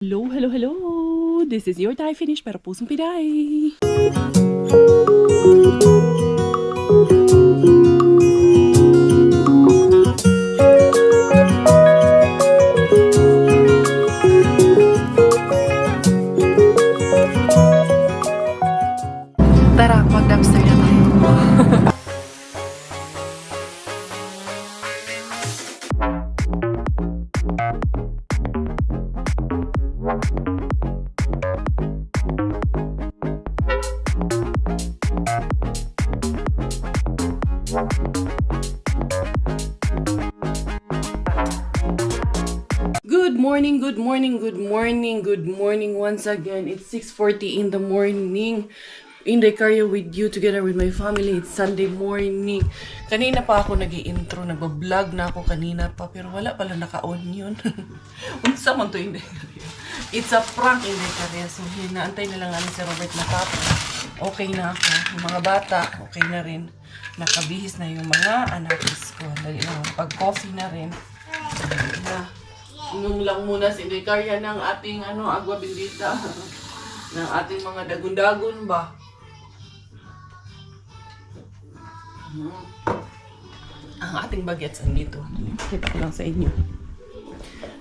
Hello, hello, hello! This is your Thai finish para pusong Pinay! Tara, mag-dumpster na tayo. Good morning once again. It's 6:40 in the morning. In the car with you together with my family. It's Sunday morning. Kanina pa ako nag-i-intro, nag-vlog na ako kanina pa, pero wala pala naka-on yun. Unsa man to in the car. It's a prank in the car. So, hinaantay na lang namin si Robert na papa. Okay na ako. Yung mga bata, okay na rin. Nakabihis na yung mga anakis ko. Dali na, pag-coffee na rin. Na, inom lang muna si Dekarya ng ating agwa bendita. Ng ating mga dagon-dagon ba. Ang ating bagets andito. Kita ko lang sa inyo.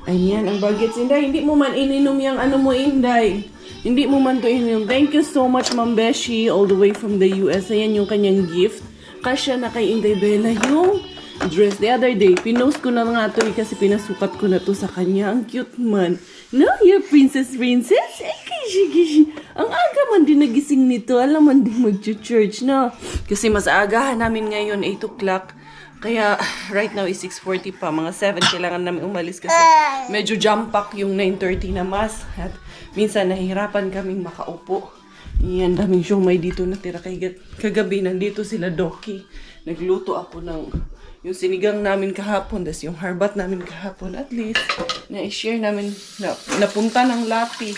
Ayan, ang bagets. Inday, hindi mo man ininom yung mo, Inday. Hindi mo man to ininom. Thank you so much, Ma'am Beshi, all the way from the US. Ayan yung kanyang gift. Kasya na kay Inday Bella yung dress. The other day, pinost ko na nga to kasi pinasukat ko na to sa kanya. Ang cute man. No, you're princess. Ay, kishi. Ang aga man din nagising nito. Alam man din mag-church, no? Kasi mas agahan namin ngayon, 8 o'clock. Kaya, right now is 6:40 pa. Mga 7 kailangan namin umalis kasi medyo jam-pack yung 9:30 na mas. At minsan nahihirapan kaming makaupo. Yan, daming siomay dito natira. Kagabi, nandito sila Doki. Nagluto ako ng yung sinigang namin kahapon, das yung harbat namin kahapon. At least, na-share namin, napunta ng Lapi.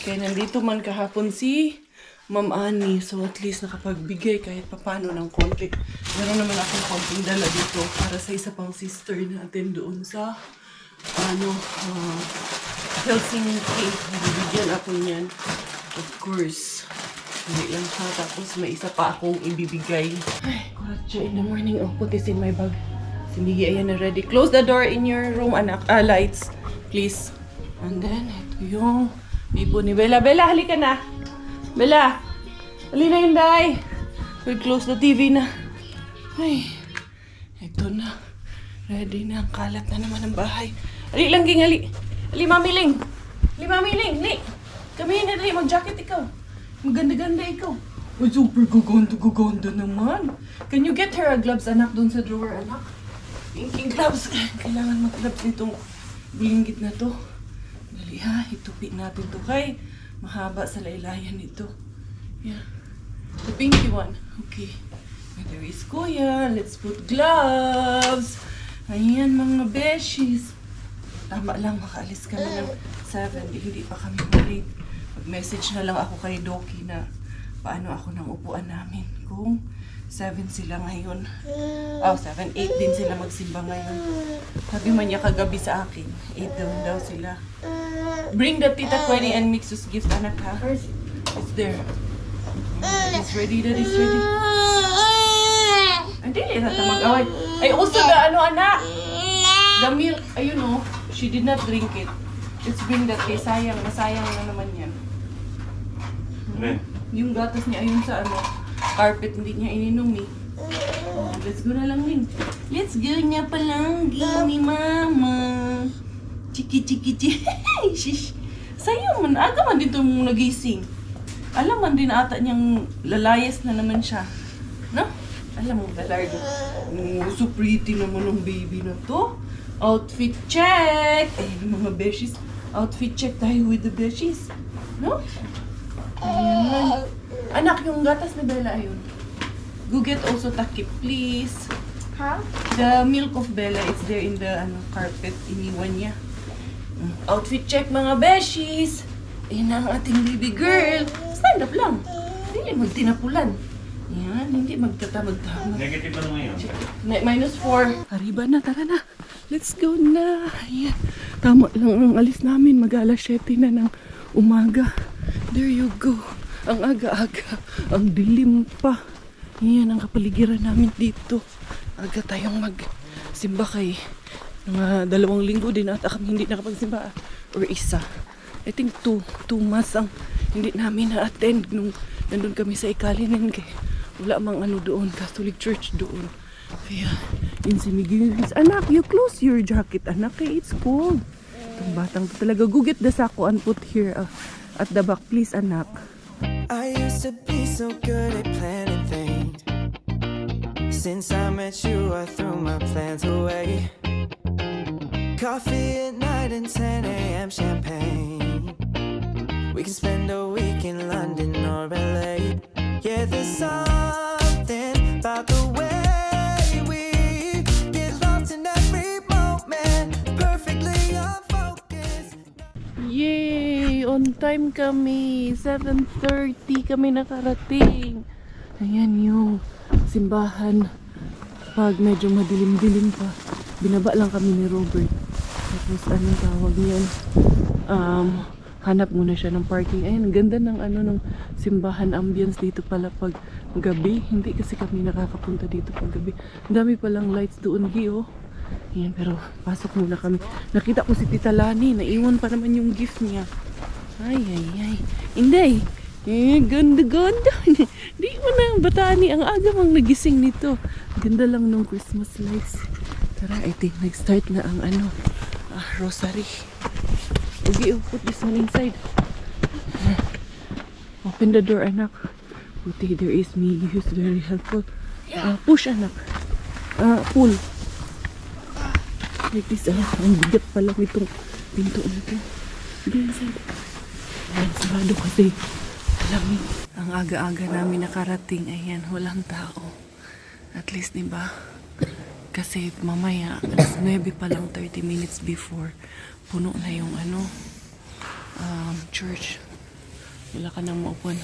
Kaya nandito man kahapon si Ma'am Annie. So at least nakapagbigay kahit papano ng konti. Meron naman akong konting dala dito para sa isa pang sister natin doon sa Helsinki. Bibigyan ako niyan. Of course. Hindi lang siya. Tapos may isa pa akong ibibigay. Ay, kuratsa in the morning. Oh, put this in my bag. Sige, ayan na ready. Close the door in your room, anak. Lights, please. And then, ito yung bibo ni Bella. Bella, halika na. Bella, halina Inday. We'll close the TV na. Ay, ito na. Ready na. Ang kalat na naman ang bahay. Ali lang, Ging, ali. Ali, mamiling. Ali, mamiling. Ali. Kami na, ali. Mag-jacket ikaw. Maganda-ganda ikaw. Ay, super gaganda naman. Can you get her a gloves, anak, dun sa drawer, anak? Pinking gloves. Kailangan mag-gloves nitong bulinggit na to. Dali ha, itupi natin to kay mahaba sa laylayan nito. Yeah. The pinky one. Okay. There is Kuya. Let's put gloves. Ayan mga beshies. Tama lang, makaalis kami ng 7. Hindi pa kami malate. Mag-message na lang ako kay Doki na paano ako ng upuan namin. Kung 7 sila ngayon. 7, 8 din sila magsimba ngayon. Sabi man niya kagabi sa akin. 8 daw sila. Bring the Tita Queenie and Mixus gift, anak ha. It's there. It's ready, that is ready. Hindi, rata mag-away. Ay, also the anak. The milk, ayun oh. She did not drink it. Let's bring that kay sayang. Masayang na naman yan. Yung gatas niya ayun sa carpet, hindi niya ininom eh. Let's go na lang din. Let's go na pa lang ni mama. Chiki. Shish. Sayo man, aga man dito mong nagising. Alam man din ata niyang lalayas na naman siya. No? Alam mo, galardo. So pretty naman ng baby na to. Outfit check! Ayun mga beshies. Outfit check tayo with the beshies. No? Ayan. Anak, yung gatas ni Bella, ayun. Go get also takip, please. Huh? The milk of Bella, it's there in the carpet. Iniwan niya. Outfit check, mga beshies. Ayan ang ating baby girl. Stand up lang. Hindi magtinapulan. Yan, hindi magtatamag-tamag. Negative ano ngayon? -4. Arriba na, tara na. Let's go na. Ayan. Tama lang ang alis namin. Mag-alas 7 na ng umaga. There you go. Ang aga-aga. Ang dilim pa. Yan ang kapaligiran namin dito. Aga tayong magsimba kay mga 2 linggo din ata kami hindi nakapagsimba. Or isa. I think 2 months ang hindi namin na-attend nung nandun kami sa Ikalinin kay wala mang ano doon, Catholic Church doon. Kaya, yun si Miguel, anak, you close your jacket, anak, kay it's cold. Itong batang to talaga, go get the sako and put here at the back, please, anak. I used to be so good at planning things. Since I met you, I threw my plans away. Coffee at night and 10 a.m. champagne. We can spend a week in London or LA. Yeah, there's something about the way we get lost in every moment. Perfectly unfocused. Yay! On time kami. 7:30 kami nakarating. Ayan yung simbahan. Pag medyo madilim-dilim pa, binaba lang kami ni Robert. Tapos anong tawag niyan? Hanap muna siya ng parking. Ayun, ganda ng ng simbahan ambience dito pala pag gabi. Hindi kasi kami nakakapunta dito pag gabi. Ang dami palang lights doon, Gio. Ayan, pero pasok muna kami. Nakita ko si Tita Lani. Naiwan pa naman yung gift niya. Ay. Inday. Ganda. Di mo na batani. Ang aga mang nagising nito. Ganda lang nung Christmas lights. Tara, I think nag-start na ang rosary. Okay, put this one inside. Open the door, anak. Puti, there is me. He's very helpful. Push, anak. Pull. Like this, ang bigat pala nitong pinto na ito. Go inside. Ayan, sarado kasi. Alamig. Ang aga-aga namin nakarating. Ayan, walang tao. At least, diba? Kasi mamaya, alas 9 pa lang, 30 minutes before, puno na yung church. Wala ka nang maupuan.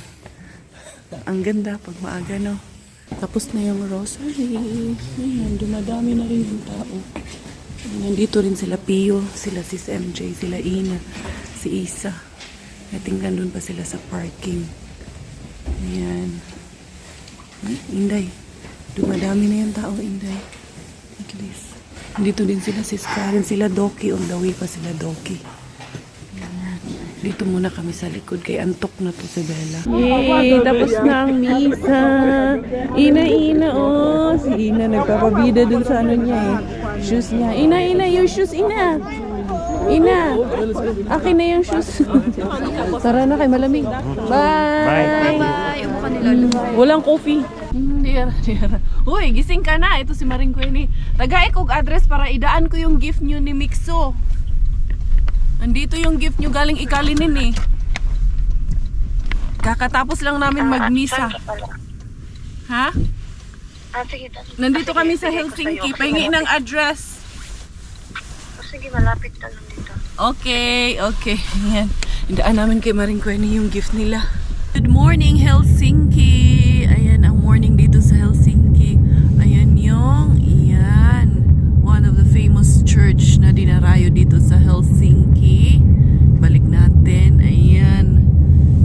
Ang ganda pag maaga, no? Tapos na yung rosary. Ayan, dumadami na rin yung tao. Nandito rin sila Pio, sila Sis MJ, sila Ina, si Isa. Natingnan doon pa sila sa parking. Ayan. Inday. Dumadami na yung tao, Inday. At least. Dito din sila sis Karen, sila Doki, on the way pa sila Doki. Dito muna kami sa likod kay antok na to si Bella. Yay! Tapos na ang misa. Ina, oh. Si Ina nagpapabida dun sa niya shoes niya. Ina, your shoes, Ina. Ina, akin na yung shoes. Tara na kay malamig. Bye! Bye! Umuha nila. Walang coffee. Diyara. Uy, gising ka na. Ito si Maring Queenie. Tagay kong address para idaan ko yung gift nyo ni Mixo. Nandito yung gift nyo galing Ikalinin eh. Kakatapos lang namin magmisa. Ha? Sige. Nandito kami sa Helsinki. Pahingi ng address. Sige, malapit na lang dito. Okay. Ayan. Idaan namin kay Maring Queenie yung gift nila. Good morning, Helsinki. Ayan ang morning dito sa Helsinki. Ayan one of the famous church na dinarayo dito sa Helsinki. Balik natin. Ayan.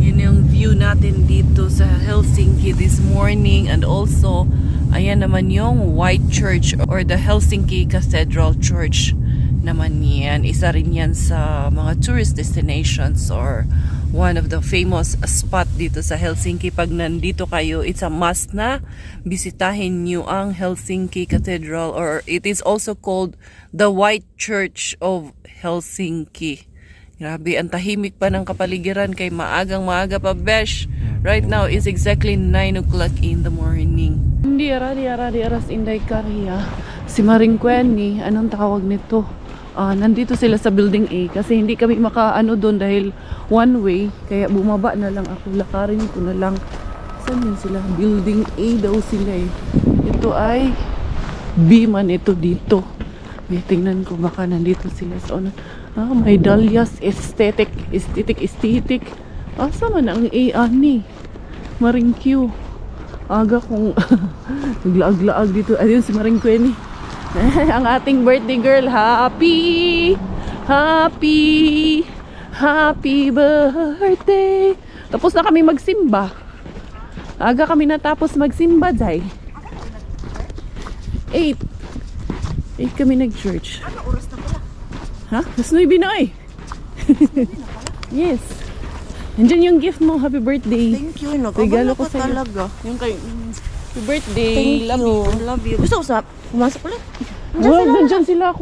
Yun yung view natin dito sa Helsinki this morning. And also, ayan naman yung White Church or the Helsinki Cathedral Church naman yan. Isa rin yan sa mga tourist destinations or one of the famous spot dito sa Helsinki. Pag nandito kayo, it's a must na bisitahin nyo ang Helsinki Cathedral, or it is also called the White Church of Helsinki. Grabe, ang tahimik pa ng kapaligiran kay maaga pa, besh. Right now is exactly 9 o'clock in the morning. Di aras inday Karya. Si Maring Queenie, anong tawag nito? Nandito sila sa building A kasi hindi kami makaano doon dahil one way, kaya bumaba na lang ako, lakarin ko na lang. Saan yun sila? Building A daw sila eh. Ito ay B man ito dito. May tingnan ko baka nandito sila sa ano. May Dahlias aesthetic. Asa man ang A ani? Maring Q. Aga kong naglaag-laag dito. Ayun si Maring Queenie. Ang ating birthday girl, happy Happy birthday. Tapos na kami magsimba. Aga kami natapos magsimba, Zay. 8 kami nag-church. Ano oras na pala? Ha? Mas 9 na eh. Yes. Nandiyan yung gift mo. Happy birthday. Thank you. Regalo ko Nagkabala ka sa'yo. talaga. Yung kay... Happy birthday. Thank Love you. you. Love you. Gusto ko sa pumasok ulit. Wag, nandyan sila,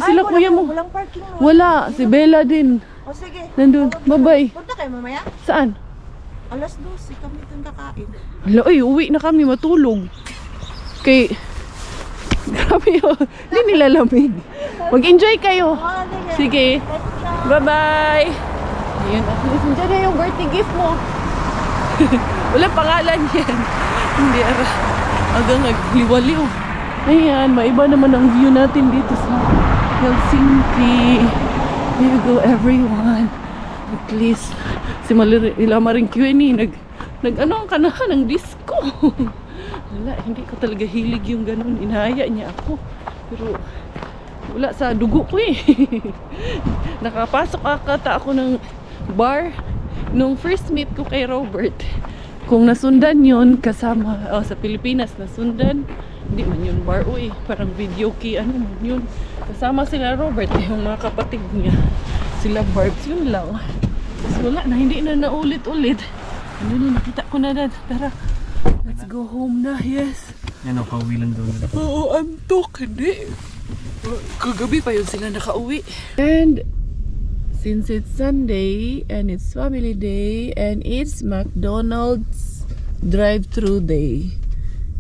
sila Ay, kuya mo. Walang parking mo. Wala, si Bella din. O sige. Nandun. Bye-bye. Punta kayo mamaya. Saan? Alas 12 kami itong kakain. Hala, ay, uwi na kami, matulog. Kay... Grabe yun. Hindi nilalamig. Mag-enjoy kayo. Oh, Sige. sige. Bye-bye. Ayan, at least nandiyan na yung birthday gift mo. Wala pangalan yan. Hindi, ara. Agang nagliwaliw. Ayan, maiba naman ang view natin dito sa Helsinki. Here you go, everyone. At least, si Ilama rin Q&A, nag-ano ka na ng disco. Wala, hindi ko talaga hilig yung ganun. Inahaya niya ako. Pero, wala sa dugo ko eh. Nakapasok akata ako ng bar nung first meet ko kay Robert. Kung nasundan yun, kasama, sa Pilipinas, nasundan, hindi man yun bar, uy, parang video key, ano man yun. Kasama sila Robert, yung mga kapatid niya. Sila Barbs, yun lang. Tapos wala na, hindi na naulit-ulit. Ano na, nakita ko na dad. Tara, let's go home na, yes. Yan o, pauwi lang daw nila. Oo, antok, hindi. Kagabi pa yun sila nakauwi. And since it's Sunday and it's family day and it's McDonald's drive-thru day.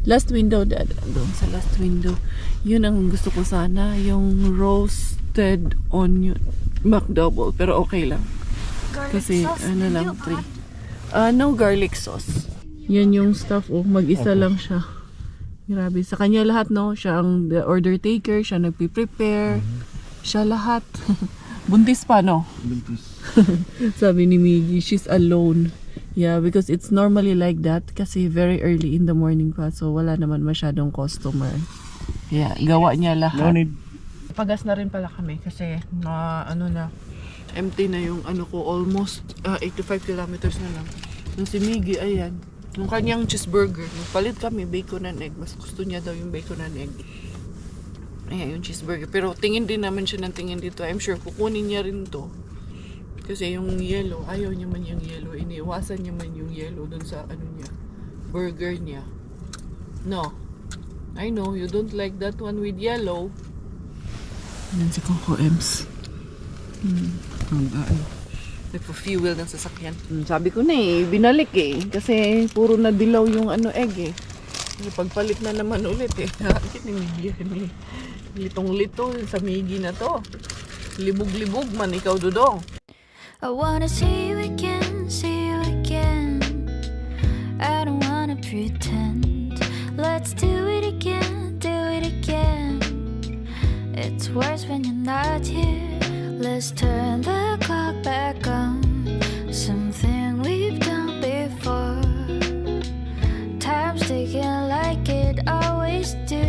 Last window, dad. Doon sa last window. Yun ang gusto ko sana. Yung roasted onion McDouble. Pero okay lang. Kasi ano lang, 3. No garlic sauce. Yan yung stuff. Oh, mag-isa lang siya. Grabe. Sa kanya lahat, no? Siya ang the order taker. Siya nagpi-prepare. Siya lahat. Buntis pa, no? Buntis. Sabi ni Miggy, she's alone. Yeah, because it's normally like that. Kasi very early in the morning pa. So, wala naman masyadong customer. Yeah, gawa niya No lahat. need. Pagas na rin pala kami kasi empty na yung ano ko. Almost 85 kilometers na lang. Yung si Miggy, ayan. Yung kanyang cheeseburger. Palit kami, bacon and egg. Mas gusto niya daw yung bacon and egg. Ayan, yung cheeseburger. Pero tingin din naman siya ng tingin dito. I'm sure kukunin niya rin to. Kasi yung yellow, ayaw niya man yung yellow. Iniiwasan niya man yung yellow dun sa ano niya. Burger niya. No. I know, you don't like that one with yellow. Ayan si Coco Ems. Nagpa-fuel ng sasakyan. Sabi ko na eh, binalik eh. Kasi puro na dilaw yung ano egg eh. Pagpalit na naman ulit eh. Litong-lito sa Miggy na to. Libog-libog man ikaw, Dudong. I wanna see you again, see you again. I don't wanna pretend. Let's do it again, do it again. It's worse when you're not here. Let's turn the clock back on. Something we've done before. Time's ticking like it always do.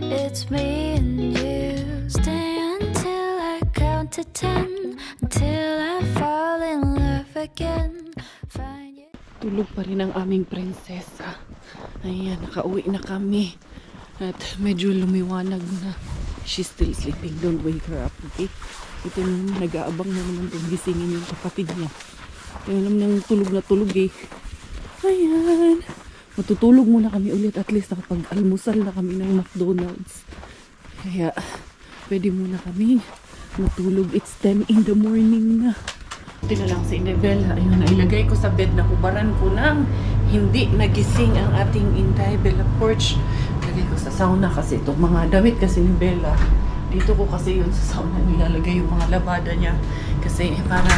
It's me and you. Stay until I count to 10. Until I fall in love again. Find you. Tulog pa rin ang aming prinsesa. Ayan, nakauwi na kami. At medyo lumiwanag na. She's still sleeping. Don't wake her up, okay? Ito nung nag-aabang naman ng gisingin yung kapatid niya. Kaya naman nang tulog na tulog eh. Ayan. Matutulog muna kami ulit. At least nakapag-almusal na kami ng McDonald's. Kaya pwede muna kami matulog. It's 10 in the morning na. Ito na lang si Inday-Bella. Ayun, nailagay ko sa bed na hubaran ko nang hindi nagising ang ating Inday-Bella porch. Lagay ko sa sauna kasi itong mga damit kasi ni Bella. Dito ko kasi yun sa sauna nilalagay yung mga labada niya. Kasi para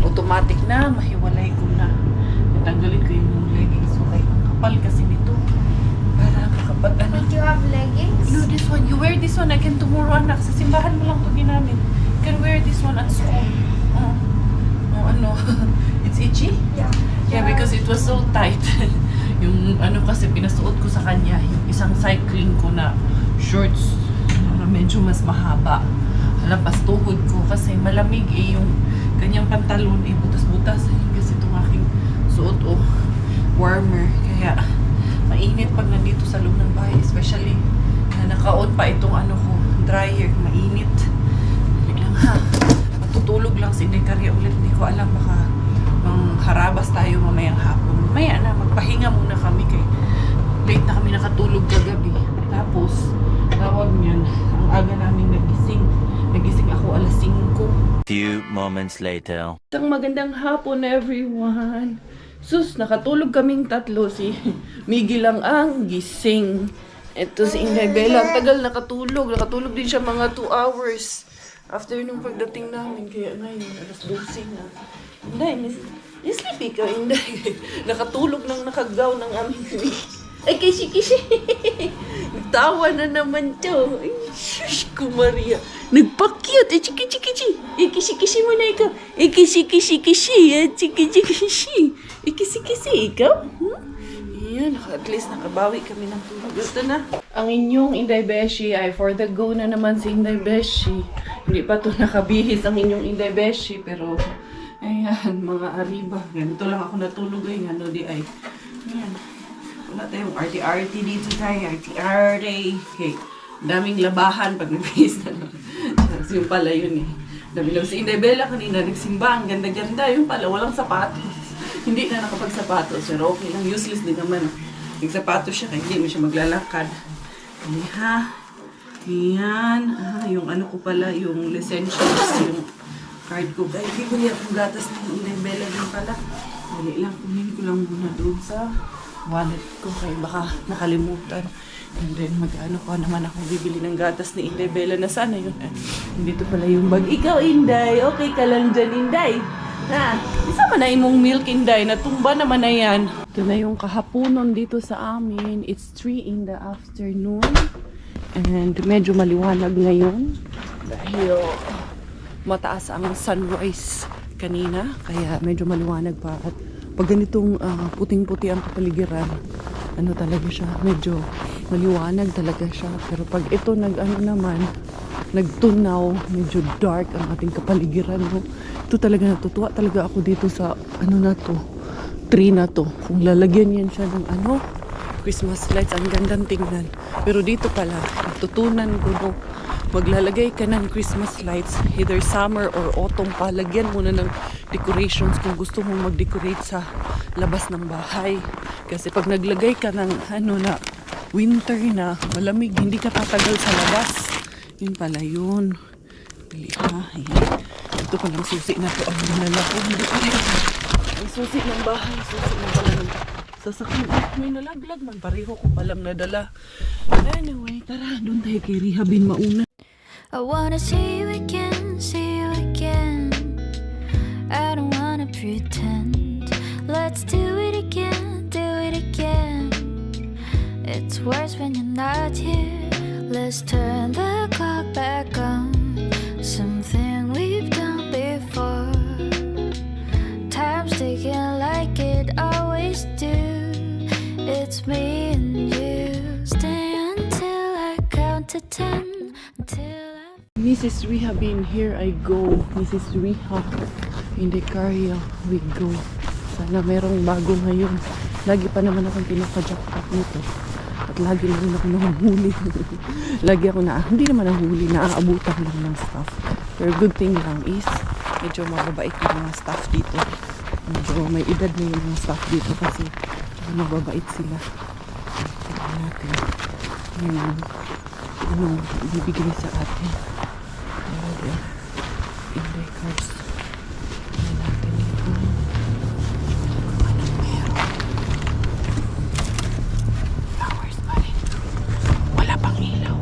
automatic na mahiwalay ko na. Natanggalin ko yung leggings. Okay, ang kapal kasi nito. Para kapag ano. Do you have leggings? No, this one. You wear this one again tomorrow, anak. Sa simbahan mo lang ito ginamit. You can wear this one at school. Ano? It's itchy? Yeah. Yeah, because it was so tight. Yung ano kasi pinasuot ko sa kanya, yung isang cycling ko na shorts na medyo mas mahaba. lampas tuhod ko kasi malamig yung kanyang pantalon butas-butas kasi itong aking suot warmer, kaya mainit pag nandito sa loob ng bahay, especially na naka-on pa itong dryer, mainit. Hindi lang ha, matutulog lang si Dekarya ulit, hindi ko alam, baka harabas tayo mamayang hapon. Maya na, magpahinga muna kami kay late na kami nakatulog kagabi. Tapos tawag niyan, ang aga namin nagising ako alas 5. Few moments later. Isang magandang hapon everyone. Sus, nakatulog kaming tatlo. Si Miggy lang ang gising. Ito si Inday Bella, ang tagal nakatulog. Nakatulog din siya mga 2 hours after nung pagdating namin. Kaya ngayon, alas 12 na. Inday, sleepy ka, Inday. Nakatulog ng nakagaw ng aming ay, kisi-kisi. Nagtawa na naman to. Ay, shush ko, Maria. Nagpa-cute. Ay, chiki-chiki-chi. Ay, kisi-kisi mo na ikaw. Ay, kisi-kisi-kisi. Ay, chiki-chiki-kisi. Ay, kisi-kisi ikaw. Ayan, at least nakabawi kami ng tulog. Ito na. Ang inyong Inday Beshi ay for the go na naman si Inday Beshi. Hindi pa to nakabihis ang inyong Inday Beshi. Pero, ayan, mga ariba. Ganito lang ako natulog ay. Ano di ay. Ayan. Wala tayong arty-arty dito tayo. Arty-arty. Okay. Daming labahan pag nag-face na. Tapos yung pala yun eh. Dami lang si Inday Bella kanina. Nagsimba. Ang ganda-ganda. Yung pala walang sapatos. Hindi na nakapagsapatos. Pero okay lang. Useless din naman. Nagsapatos siya kaya hindi mo siya maglalakad. Hindi ha. Ayan. Yung ano ko pala. Yung essentials. Yung card ko. Kaya hindi ko niya akong gatas ni Inday Bella din pala. Dali lang. Kunin ko lang muna doon sa wallet ko kaya baka nakalimutan. And then mag-ano ko naman ako bibili ng gatas ni Inday Bella na sana yun. Hindi to pala yung bag. Ikaw, Inday, okay ka lang dyan, Inday. Ha? Isa man na imong milk, Inday. Natumba naman na yan. Ito na yung kahaponon dito sa amin. It's 3 in the afternoon. And medyo maliwanag ngayon. Dahil mataas ang sunrise kanina. Kaya medyo maliwanag pa. At pag ganitong puting-puti ang kapaligiran, ano talaga siya, medyo maliwanag talaga siya. Pero pag ito nagtunaw, medyo dark ang ating kapaligiran. No? Ito talaga natutuwa talaga ako dito sa tree na to. Kung lalagyan yan siya ng Christmas lights, ang gandang tingnan. Pero dito pala, natutunan ko no, maglalagay ka ng Christmas lights, either summer or autumn pa, lagyan mo na ng decorations kung gusto mong mag-decorate sa labas ng bahay. Kasi pag naglagay ka ng na winter na malamig, hindi ka tatagal sa labas. Yun pala yun. Bili ha. Ayan. Ito palang susi na to. Ang nalala ko. Hindi pala yun. Ang susi ng bahay. Susi na pala ng sasakyan. May nalaglag man. Pareho ko palang nadala. Anyway, tara. Doon tayo kay Rehabin mauna. I wanna see you again, see you again. I don't wanna pretend. Let's do it again, do it again. It's worse when you're not here. Let's turn the clock back on. Something we've done before. Time's ticking like it always do. It's me and you. Stay until I count to 10. Until Mrs. Rehabin, here I go. Mrs. Rehab, in the area we go. Sana merong bago ngayon. Lagi pa naman akong pinaka-jackpot nito. At lagi naman ako nahuli. Lagi ako hindi naman nahuli, naaabutan lang ng staff. Pero good thing lang is, medyo mababait yung mga staff dito. Medyo may edad na yung mga staff dito kasi mababait sila. Tignan natin. Anong bibigay sa atin. Inday cards. Tignan natin ito. Anong meron? Flowers pa rin. Wala pang ilaw.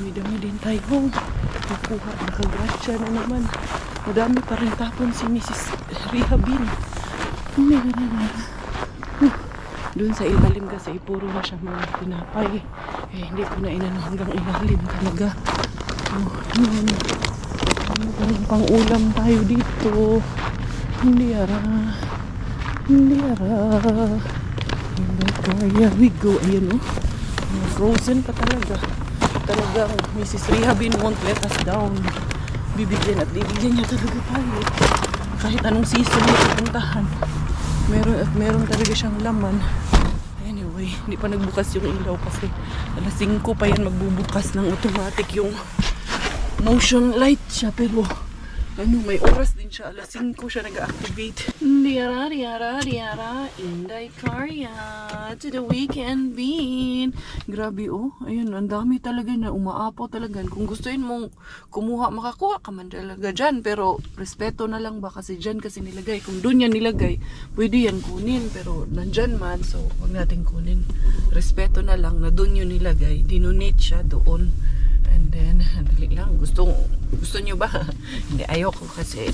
Dami-dami din tayo. Nakuha, nakagratsya na naman. Madami pa rin tapon si Mrs. Rihabin. Doon sa ilalim kasi puro na siya mga pinapay. Eh, hindi ko na inano hanggang ilalim talaga. Yun. Ano pang ulam tayo dito? Hindi ara. Kaya we go. Ayan o. Frozen pa talaga. Talagang Mrs. Rihabin won't let us down. Bibigyan at bibigyan niya talaga tayo. Kahit anong season niya pupuntahan. Meron talaga siyang laman. Anyway, hindi pa nagbukas yung ilaw kasi alas 5 pa yan magbubukas ng automatic yung motion light siya. Pero may oras din siya. Alas 5 siya nag-activate. Diara, Inday Karya to the weekend bean. Grabe oh. Ayun, ang dami talaga na umaapaw talaga. Kung gustuin mong kumuha, makakuha ka man talaga dyan. Pero respeto na lang ba kasi dyan kasi nilagay. Kung doon yan nilagay, pwede yan kunin. Pero nandyan man, so huwag natin kunin. Respeto na lang na doon yun nilagay. Dinonate siya doon. And then, dali lang. Gusto nyo ba? Hindi, ayoko kasi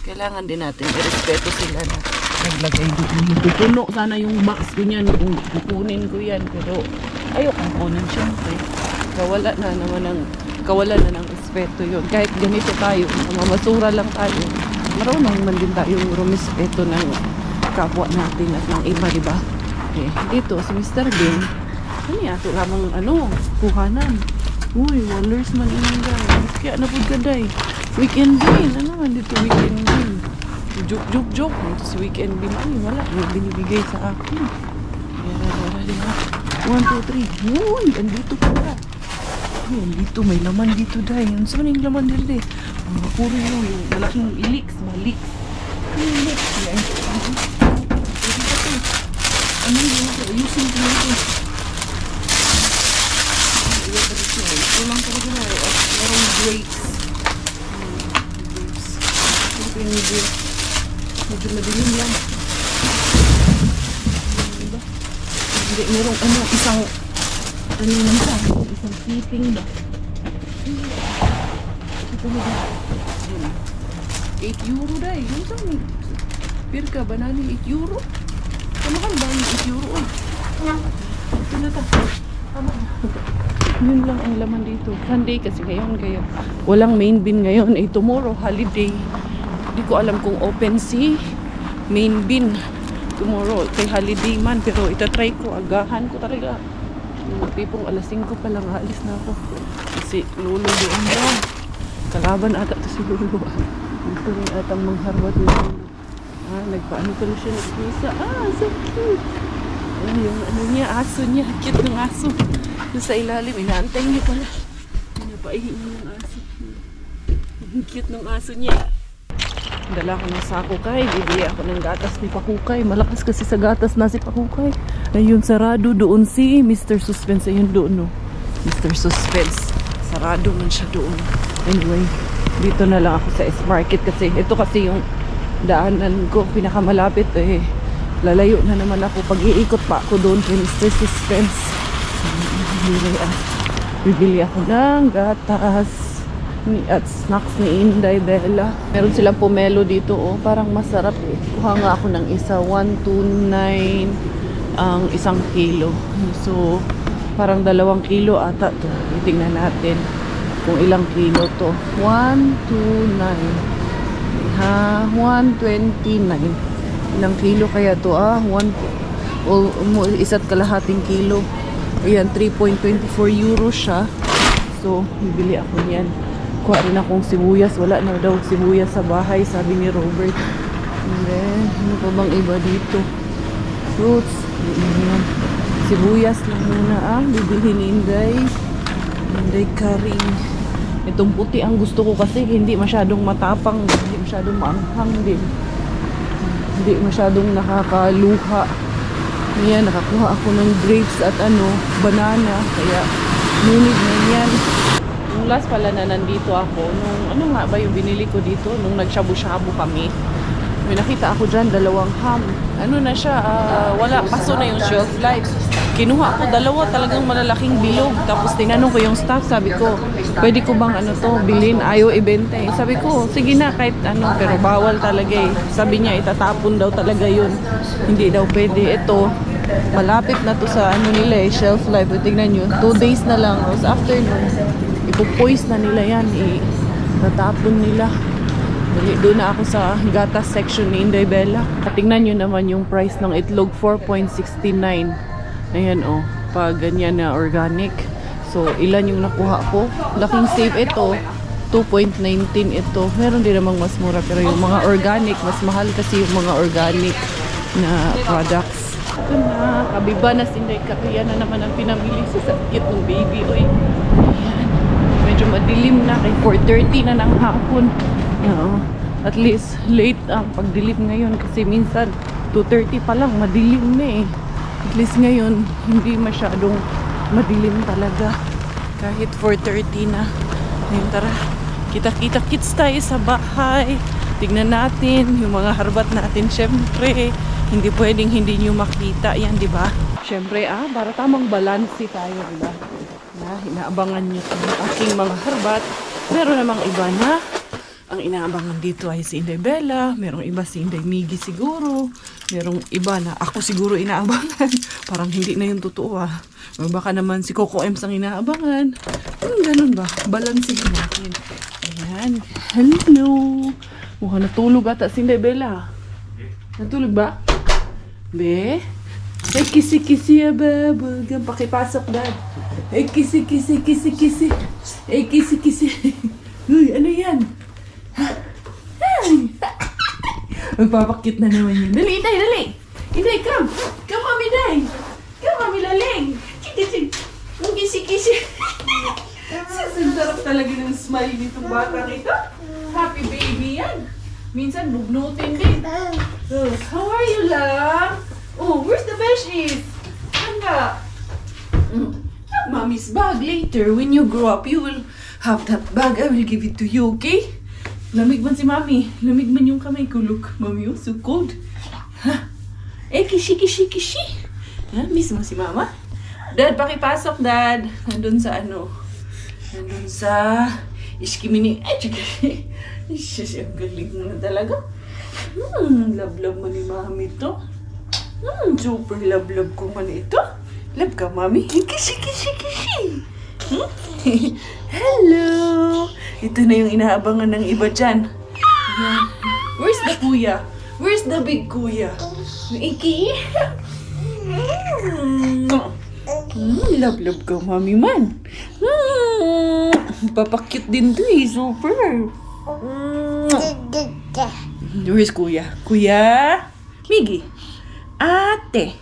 kailangan din natin i-respeto sila na naglagay doon. Pupuno sana yung box ko niyan kung kukunin ko yan. Pero ayoko kunin syempre. Kawalan na ng respeto yun. Kahit ganito tayo, mamasura lang tayo. Marunong man din tayong rumispeto ng kapwa natin at ng iba, diba? Eh, dito, si Mr. Bean, ito lamang kuhanan. Uy, wallers man ini guys. Kaya na po gaday. Weekend din. Ano man dito weekend din. Joke. Ito si weekend din. Ay, wala. May binibigay sa akin. Wala din ha. 1, 2, 3. Uy, andito pala. Uy, andito. May laman dito day. Ano saan yung laman dito eh? Ang puro yung malaking leeks. Maliks. Leeks. Ano yung ayusin ko ito? Ito lang talaga na. Merong grapes. Ito yung grapes. Medyo madilim lang. Diba? Hindi, merong isang keeping ba? Ito na ba? 8 euro dahil. Yung saan may pirka, banali 8 euro? Kamahal ba yung 8 euro? Ito na ta. Tama na. Yun lang ang laman dito. Sunday kasi ngayon kaya walang main bin ngayon. Tomorrow holiday. Hindi ko alam kung open si main bin tomorrow. Kay holiday man. Pero itatry ko. Agahan ko talaga. Tipong alas 5 pa lang. Alis na ako. Kasi lulo doon doon. Kalaban ata to si lulo. Ito rin atang mangharwat ni lulo. Nagpaano pala siya nag-visa. So cute. Yung niya, aso niya. Cute ng aso. Sa ilalim, inaantay niya pala. Napaihin niya yung aso. Ang cute ng aso niya. Dala ko ng sako kay. Bibili ako ng gatas ni Pakukay. Malakas kasi sa gatas na si Pakukay. Ayun, sarado doon si Mr. Suspense. Ayun doon, no? Mr. Suspense. Sarado man siya doon. Anyway, dito na lang ako sa S-Market kasi ito kasi yung daanan ko. Pinakamalapit eh. Lalayo na naman ako. Pag-iikot pa ako doon kay Mr. Suspense. Bibili ako ng gatas at snacks ni Inday Bella. Meron silang pomelo dito parang masarap eh. Kuha nga ako ng isa 129 ang 1 kilo. So parang 2 kilo ata to. Tingnan natin kung ilang kilo to. 129 129 ilang kilo kaya to 1.5 kilo. Ayan, 3.24 euro siya. So, bibili ako niyan. Kuha rin akong sibuyas. Wala na daw sibuyas sa bahay, sabi ni Robert. And then, ano pa bang iba dito? Fruits. Ayan. Sibuyas lang muna bibili ni Inday. Inday Karing. Itong puti ang gusto ko kasi hindi masyadong matapang. Hindi masyadong maanghang din. Hindi masyadong nakakaluha. Ayan, nakakuha ako ng grapes at banana. Kaya, nunid na yan. Yung last pala na nandito ako, nung nga ba yung binili ko dito? Nung nagshabu-shabu kami. May nakita ako dyan, 2 ham. Na siya, wala, paso na yung shelf life. Kinuha ko dalawa talagang malalaking bilog. Tapos tinanong ko yung staff, sabi ko, pwede ko bang ano to, bilhin, ayaw ibenta eh. Sabi ko, sige na kahit ano, pero bawal talaga eh. Sabi niya, itatapon daw talaga yun. Hindi daw pwede. Ito, malapit na to sa ano nila eh, shelf life. Tingnan nyo, 2 days na lang. Tapos after nun, ipupoise na nila yan eh. Tatapon nila. Dali, doon na ako sa gatas section ni Inday Bella. Tingnan nyo naman yung price ng itlog, 4.69. Ayan oh, pag ganyan na organic. So, ilan yung nakuha ko? Laking save ito. 2.19 ito. Meron din namang mas mura. Pero yung mga organic, mas mahal kasi yung mga organic na products. Ito na, kabiba na sinday kaya na naman ang pinamili sa sakit ng baby. Oy. Ayan. Medyo madilim na kay 4:30 na ng hapon. At least late ang pagdilim ngayon kasi minsan 2:30 pa lang madilim na eh. At least ngayon hindi masyadong madilim talaga kahit 4:30 na. Ngayon tara, kita-kita-kits tayo sa bahay. Tignan natin yung mga harbat natin. Syempre hindi pwedeng hindi nyo makita yan, di ba? Syempre para tamang balanse tayo, di ba? Na inaabangan nyo yung aking mga harbat. Meron namang iba na ang inaabangan dito ay si Inday Bella, merong iba si Inday Miggy siguro, merong iba na ako siguro inaabangan. Parang hindi na yung totoo O baka naman si Coco Ems ang inaabangan. Ganun ba? Balansihin natin. Ayan. Hello! Mukhang natulog ata si Inday Bella. Natulog ba? Be? Ay, kisi-kisi baba. Pakipasok na. Ay, kisi-kisi. Ay, kisi-kisi. Uy, ano yan? Magpapakit na naman yun. Dali, Inday, dali! Inday, come! Come, Mami, Day! Come, Mami, laling! Ang kisi-kisi! Ang sarap talaga ng smile nitong bata ito. Happy baby yan! Minsan, bugnutin din. How are you, love? Oh, where's the bedsheet? Hanga! Have Mommy's bag later. When you grow up, you will have that bag. I will give it to you, okay? Lamig man si Mami. Lamig man yung kamay ko. Look, Mami, oh, so cold. Ha? Eh, kishi. Ha? Miss mo si Mama? Dad, pakipasok, Dad. Nandun sa ano? Nandun sa iskimini. Ay, tsaka. Siya, ang galing mo na talaga. Love mo ni Mami to. Super love ko man ito. Love ka, Mami? Kishi. Hello! Ito na yung inaabangan ng iba dyan. Ayan. Where's the kuya? Where's the big kuya? Iki? Love ka, Mami man. Papakit din to eh. Super. Where's kuya? Kuya? Miggy? Ate?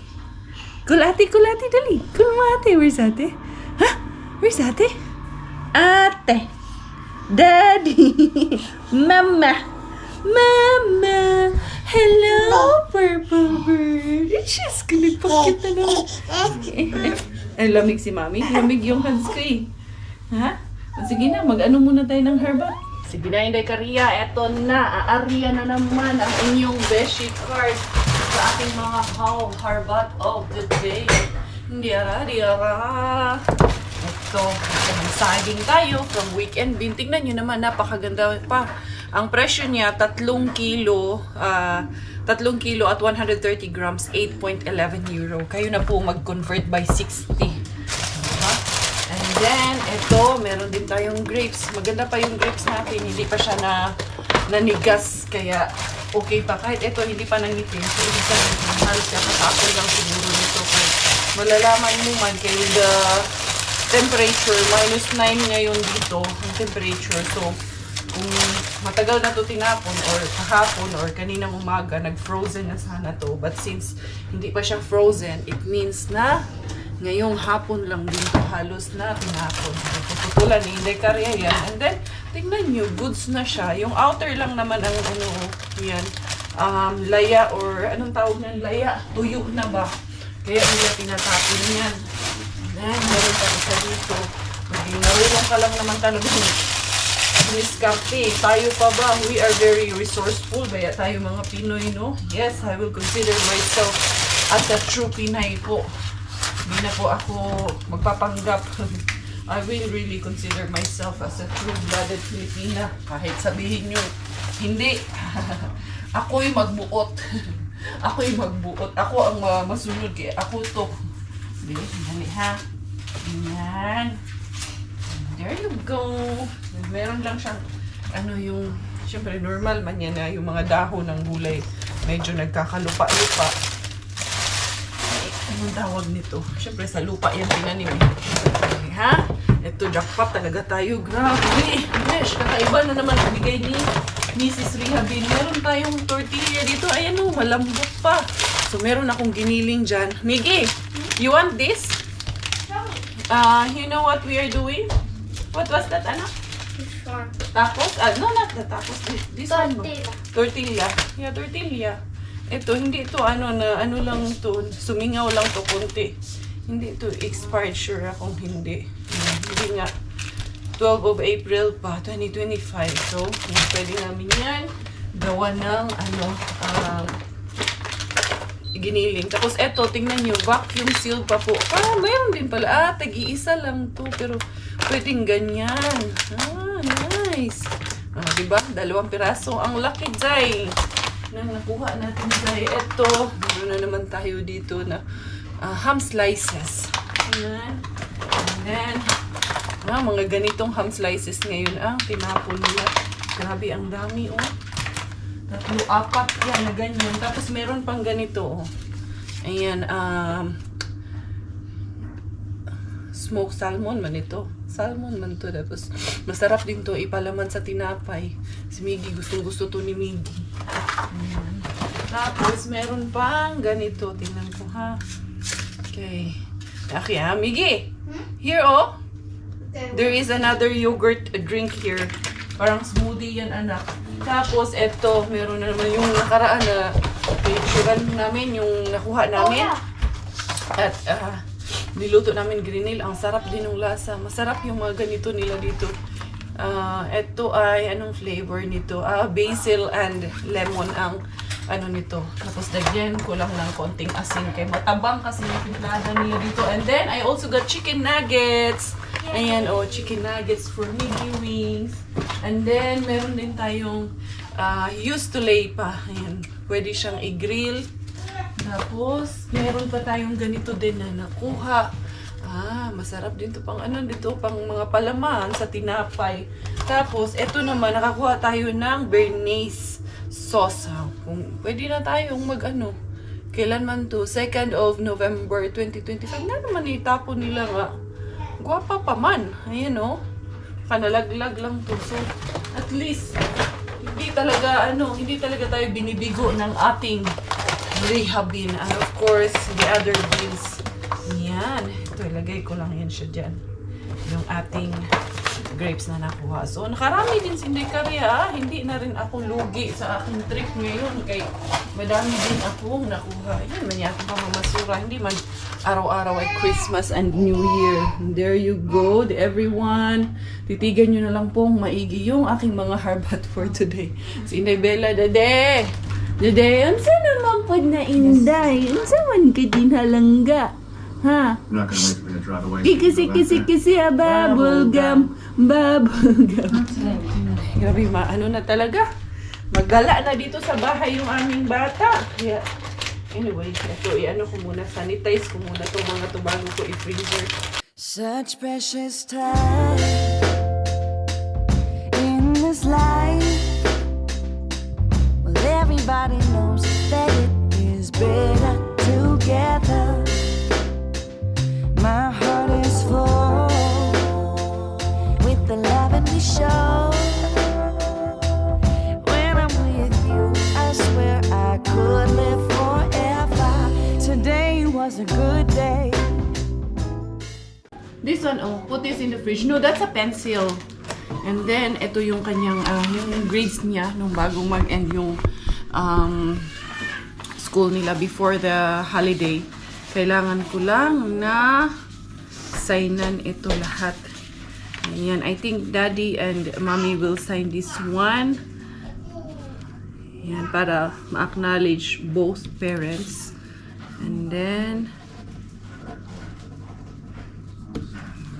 Kulati, dali. Kulmate. Where's ate? Ha? Where's ate? Ate. Daddy. Mama. Hello, purple bird. She's nagpakit na naman. Ay, lamig si Mami. Lamig yung hands ko eh. Ha? Sige na, mag-ano muna tayo ng herba. Sige na, Inday Karia. Eto na. Aarya na naman ang inyong bedsheet card sa ating mga harbat of the day. Diara. Ito, saging tayo from Weekend Bean. Tingnan nyo naman, napakaganda pa. Ang presyo niya, 3 kilo at 130 grams, 8.11 euro. Kayo na po mag-convert by 60. Diba? And then, ito, meron din tayong grapes. Maganda pa yung grapes natin. Hindi pa siya nanigas. Kaya, okay pa. Kahit ito, hindi pa nangitim. So, hindi pa nangitim. Halos kakatapon lang siguro nito. Kaya, malalaman mo man kayo the temperature. -9 ngayon dito. Ang temperature. So, kung matagal na to tinapon or kahapon or kaninang umaga, nag-frozen na sana to. But since hindi pa siya frozen, it means na ngayong hapon lang din to halos na tinapon. Puputulan ni Inday Karia yan. And then, tingnan nyo, goods na siya. Yung outer lang naman ang ano, yan, laya or anong tawag ng laya? Tuyo na ba? Kaya nila tinatapon yan. Then, meron pa isa dito. Maging narulong ka lang naman talaga. Miss Cafe, tayo pa ba? We are very resourceful. Baya tayo mga Pinoy, no? Yes, I will consider myself as a true Pinay po. Hindi na po ako magpapanggap. I will really consider myself as a true-blooded Filipina. Kahit sabihin nyo, hindi. Ako'y magbuot. Ako'y magbuot. Ako ang masunod kaya ako to. Dali ha. Ayan. There you go. Meron lang siyang, yung, syempre normal man yan na yung mga dahon ng gulay medyo nagkakalupa-lupa. Anong tawag nito? Syempre sa lupa yan tinanim eh. Okay, ha? Ito, jackpot talaga tayo. Grabe. Besh, kakaiba na naman ang bigay ni Mrs. Rihabin. Meron tayong tortilla dito. Ayan o, malambot pa. So, meron akong giniling dyan. Miggy, you want this? You know what we are doing? What was that, anak? Which one? Tacos? No, not the tacos. This one. Tortilla. Yeah, tortilla. Ito, hindi ito lang to. Sumingaw lang to konti. Hindi ito expired, sure akong hindi. Hindi nga. 12 of April pa, 2025. So, pwede namin yan gawa ng giniling. Tapos eto, tingnan nyo, vacuum sealed pa po. Mayroon din pala. Tag-iisa lang to. Pero pwedeng ganyan. Nice. Diba? 2 piraso. Ang laki, Jai. Nang nakuha natin, Jai. Eto, meron na naman tayo dito na ham slices. Ayan. And then, mga ganitong ham slices ngayon ang tinapon nila. Grabe, ang dami, oh. 3, 4 yan na ganyan. Tapos meron pang ganito, oh. Ayan, smoked salmon man ito. Salmon man to. Tapos, masarap din to ipalaman sa tinapay. Si Miggy, gustong-gusto to ni Miggy. Ayan. Tapos, meron pang ganito. Tingnan ko, ha. Okay. Okay, ha. Miggy, here, oh. There is another yogurt drink here. Parang smoothie yan, anak. Tapos, eto, meron na naman yung nakaraan na picturean namin, yung nakuha namin. At, niluto namin grinil. Ang sarap din ng lasa. Masarap yung mga ganito nila dito. Eto ay, anong flavor nito? Basil and lemon ang nito. Tapos, dagyan ko lang ng konting asin. Kaya matabang kasi yung timplada nila dito. And then, I also got chicken nuggets. Ayan, chicken nuggets for Miggy wings. And then, meron din tayong used to lay pa. Ayan, pwede siyang i-grill. Tapos, meron pa tayong ganito din na nakuha. Masarap din to pang dito, pang mga palaman sa tinapay. Tapos, eto naman, nakakuha tayo ng Bernaise sauce. Kung pwede na tayong kailan man to? 2nd of November 2025. Na naman itapon nila nga. Guwapa pa man. Ayan, oh. Kanalaglag lang to. So, at least, hindi talaga tayo binibigo ng ating Rihabin. And of course, the other beans. Yan. Ito, ilagay ko lang yan siya dyan. Yung ating grapes na nakuha. So, nakarami din si Karya. Hindi na rin ako lugi sa aking trip ngayon. Kaya madami din akong nakuha. Yan, man yata pa mamasura. Hindi man araw-araw ay Christmas and New Year. There you go, everyone. Titigan nyo na lang pong maigi yung aking mga harbat for today. Si Inday Bella, Dade! Dade, unsa naman po na Inday? Unsa man ka din halangga? Ha? I'm not gonna wait for me to drive away. Kasi, bubblegum. Grabe, na talaga. Maggala na dito sa bahay yung aming bata. Kaya, anyway, ito, ko muna, sanitize ko muna itong mga to bago ko i-freezer. Such precious time in this life. Well, everybody knows that it is better together. My heart is full with the love that we show. When I'm with you, I swear I could live forever. Today was a good day. This one, put this in the fridge. No, that's a pencil. And then, ito yung kanyang, yung grades niya nung bagong mag-end yung school nila before the holiday. Kailangan ko lang na signan ito lahat. Ayan, I think Daddy and Mommy will sign this one. Ayan, para ma-acknowledge both parents. And then,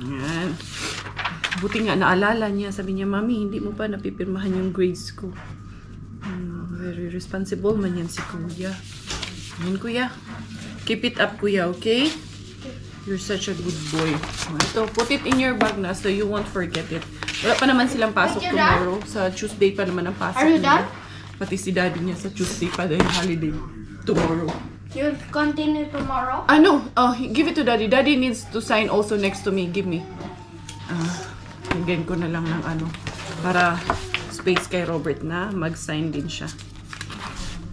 Yan. Buti nga naalala niya. Sabi niya, Mami, hindi mo pa napipirmahan yung grades ko. Very responsible man yan si Kuya. Yan, Kuya. Keep it up, Kuya, okay? You're such a good boy. Ito, put it in your bag na so you won't forget it. Wala pa naman silang pasok tomorrow. Sa Tuesday pa naman ang pasok. Are you nila. done? Pati si daddy niya sa Tuesday pa dahil holiday tomorrow. You'll continue tomorrow? No. Give it to daddy. Daddy needs to sign also next to me. Give me. Hinggan ko na lang ng ano. Para space kay Robert na mag-sign din siya.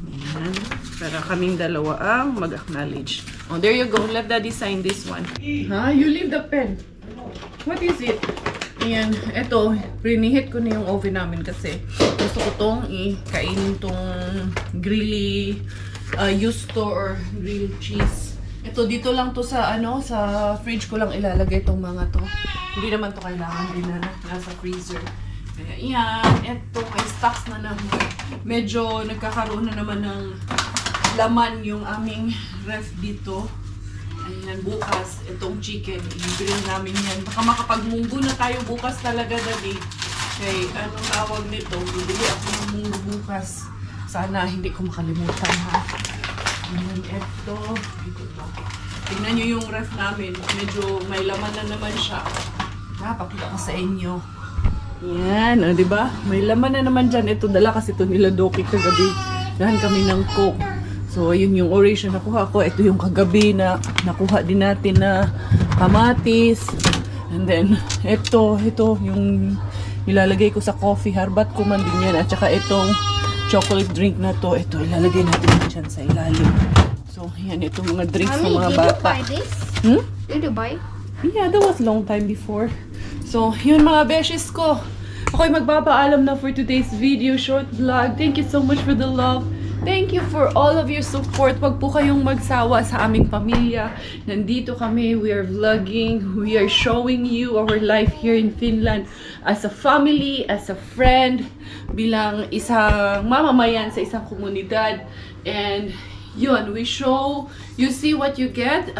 Ayan. Para kaming dalawa ang mag-acknowledge. Oh, there you go. Let daddy sign this one. You leave the pen. What is it? Ayan. Ito, prinihit ko na yung oven namin kasi gusto ko tong ikainin tong grilly yusto or grilled cheese. Ito, dito lang to sa ano, sa fridge ko lang ilalagay tong mga to. Hindi naman to kailangan din na nasa freezer. Kaya yan, ito may stocks na naman. Medyo nagkakaroon na naman ng laman yung aming ref dito. Ayan, bukas, itong chicken, i-grill namin yan. Baka makapagmunggo na tayo bukas talaga, Daddy. Kaya, anong tawag nito? Bibili ako ng munggo bukas. Sana hindi ko makalimutan, ha? Ayan, ito. Tingnan nyo yung ref namin. Medyo may laman na naman siya. Pakita ko sa inyo. Yan, diba? May laman na naman dyan. Ito, dala kasi ito nila Doki kagabi. Dahan kami ng Coke. So, ayun yung orange na nakuha ko. Ito yung kagabi na nakuha din natin na kamatis. And then, ito yung ilalagay ko sa coffee. Harbat ko man din yan. At saka itong chocolate drink na to. Ito, ilalagay natin dyan sa ilalim. So, yan. Itong mga drinks ng mga bata. Did you buy this? Did you buy? Yeah, that was long time before. So, yun mga beshes ko. Ako'y magpapaalam na for today's video, short vlog. Thank you so much for the love. Thank you for all of your support. Wag po kayong magsawa sa aming pamilya. Nandito kami, we are vlogging, we are showing you our life here in Finland as a family, as a friend, bilang isang mamamayan sa isang komunidad. And yun, we show, you see what you get.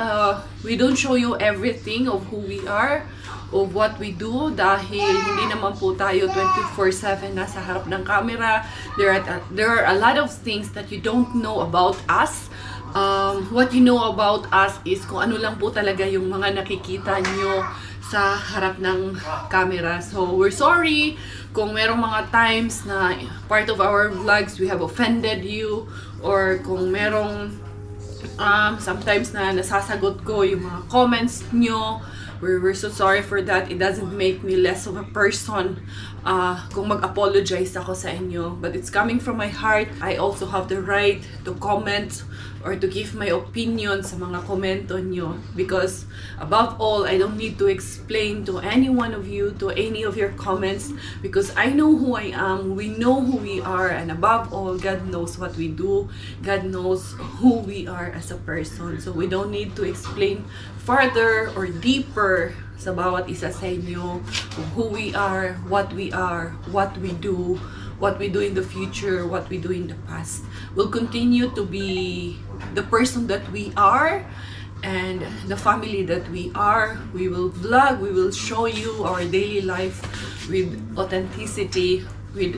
We don't show you everything of who we are, of what we do, dahil hindi naman po tayo 24/7 nasa harap ng camera. There are a lot of things that you don't know about us. What you know about us is kung ano lang po talaga yung mga nakikita nyo sa harap ng camera. So, we're sorry kung merong mga times na part of our vlogs we have offended you, or kung merong sometimes na nasasagot ko yung mga comments nyo. We're so sorry for that. It doesn't make me less of a person kung mag-apologize ako sa inyo. But it's coming from my heart. I also have the right to comment or to give my opinion sa mga komento nyo. Because above all, I don't need to explain to any one of you, to any of your comments. Because I know who I am. We know who we are. And above all, God knows what we do. God knows who we are as a person. So we don't need to explain further or deeper sa bawat isa sa inyo, who we are, what we do, what we do in the future, what we do in the past. We'll continue to be the person that we are and the family that we are. We will vlog, we will show you our daily life with authenticity, with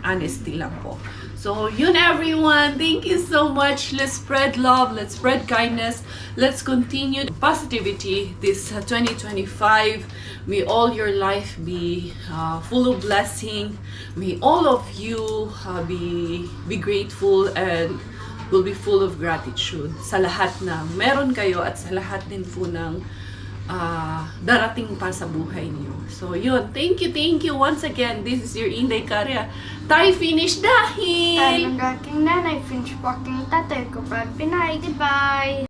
honesty lang po. So, yun everyone. Thank you so much. Let's spread love. Let's spread kindness. Let's continue positivity this 2025. May all your life be full of blessing. May all of you be grateful and will be full of gratitude sa lahat na meron kayo at sa lahat din po ng darating pa sa buhay niyo. So, yun. Thank you once again. This is your Inday Karya. Tayo finish dahil Tayo ng aking nanay, finish po aking tatay ko. Brad Pinay, goodbye!